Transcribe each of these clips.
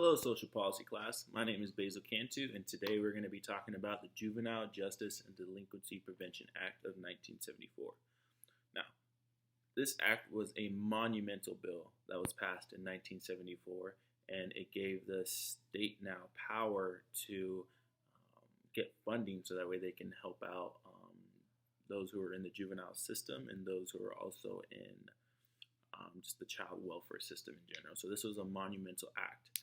Hello, social policy class. My name is Basil Cantu, and today we're going to be talking about the Juvenile Justice and Delinquency Prevention Act of 1974. Now, this act was a monumental bill that was passed in 1974, and it gave the state now power to get funding so that way they can help out those who are in the juvenile system and those who are also in just the child welfare system in general. So this was a monumental act,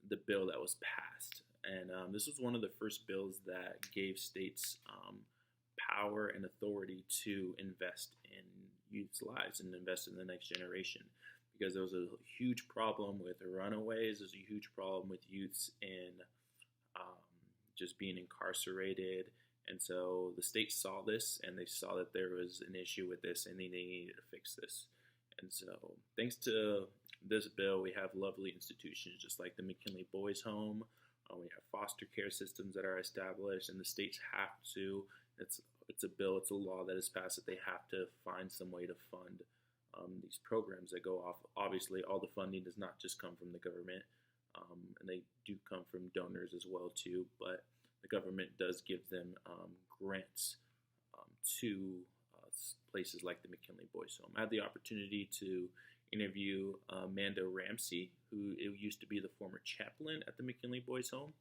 the bill that was passed. And this was one of the first bills that gave states power and authority to invest in youth's lives and invest in the next generation. Because there was a huge problem with runaways, there's a huge problem with youths in just being incarcerated. And so the state saw this and they saw that there was an issue with this and they needed to fix this. And so thanks to this bill, we have lovely institutions just like the McKinley Boys Home. We have foster care systems that are established, and the states have to. It's a bill, it's a law that is passed that they have to find some way to fund these programs that go off. Obviously, all the funding does not just come from the government, and they do come from donors as well too. But the government does give them grants to places like the McKinley Boys Home. I had the opportunity to interview Amanda Ramsey, who used to be the former chaplain at the McKinley Boys Home.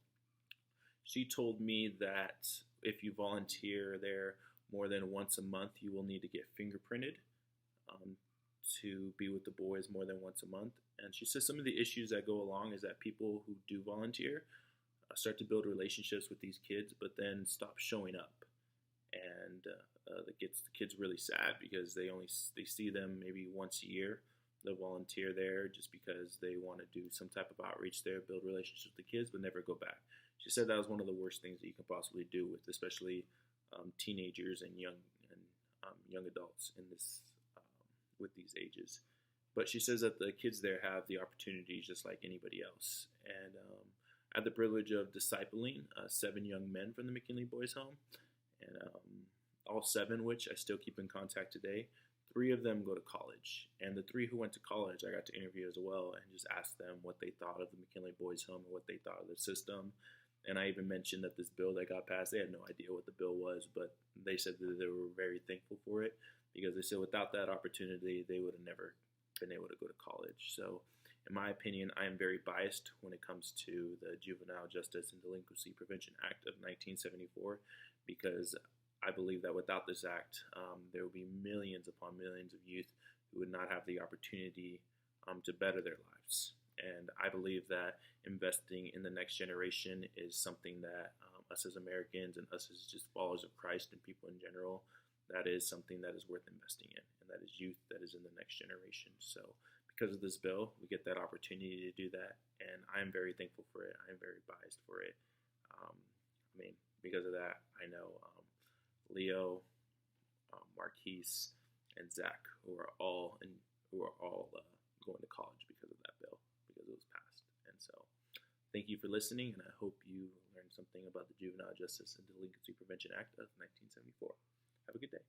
She told me that if you volunteer there more than once a month, you will need to get fingerprinted to be with the boys more than once a month. And she says some of the issues that go along is that people who do volunteer start to build relationships with these kids, but then stop showing up. And that gets the kids really sad because they see them maybe once a year. They'll volunteer there just because they want to do some type of outreach there, build relationships with the kids, but never go back. She said that was one of the worst things that you can possibly do with, especially teenagers and young adults in this with these ages. But she says that the kids there have the opportunities just like anybody else. And I had the privilege of discipling 7 young men from the McKinley Boys Home, and all 7, which I still keep in contact today. 3 of them go to college, and the 3 who went to college I got to interview as well and just ask them what they thought of the McKinley Boys Home and what they thought of the system. And I even mentioned that this bill that got passed, they had no idea what the bill was, but they said that they were very thankful for it because they said without that opportunity, they would have never been able to go to college. So in my opinion, I am very biased when it comes to the Juvenile Justice and Delinquency Prevention Act of 1974 because I believe that without this act, there will be millions upon millions of youth who would not have the opportunity to better their lives. And I believe that investing in the next generation is something that us as Americans and us as just followers of Christ and people in general, that is something that is worth investing in. And that is youth that is in the next generation. So because of this bill, we get that opportunity to do that. And I'm very thankful for it. I'm very biased for it. Because of that, I know Leo, Marquise, and Zach, who are all going to college because of that bill, because it was passed. And so, thank you for listening, and I hope you learned something about the Juvenile Justice and Delinquency Prevention Act of 1974. Have a good day.